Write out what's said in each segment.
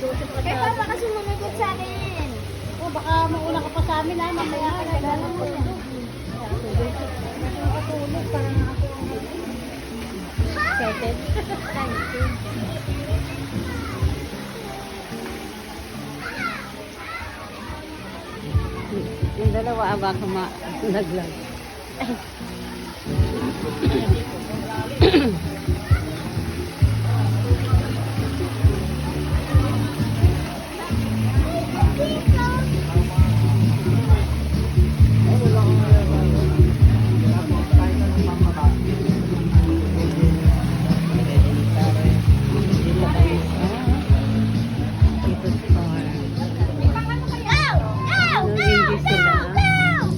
Kaya pa baka sumunod sa akin. O, baka mauna ka pa sa amin ha. Mamaya ka kailangan mo. Nakatulog para nga ako. Excited? Yung dalawa abang naglag.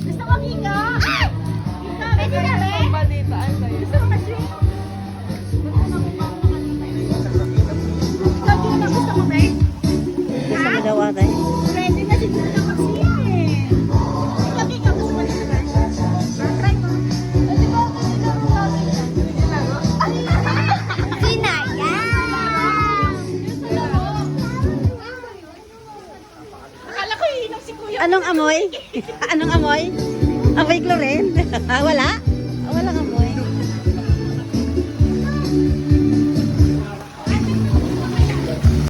Gusto mo kiko? Pwede na rin? Gusto mo kasi? Ikaw din na gusto mo, babe? Gusto mo daw ate? Pwede na siguro na kasi eh. Ikaw, kiko, gusto mo dito ba? Try mo. Pwede ba ako nilaro natin yan? Sinayang! Akala ko iinom si kuya. Anong amoy? Anong amoy? Amoy chlorine? Wala? Walang amoy.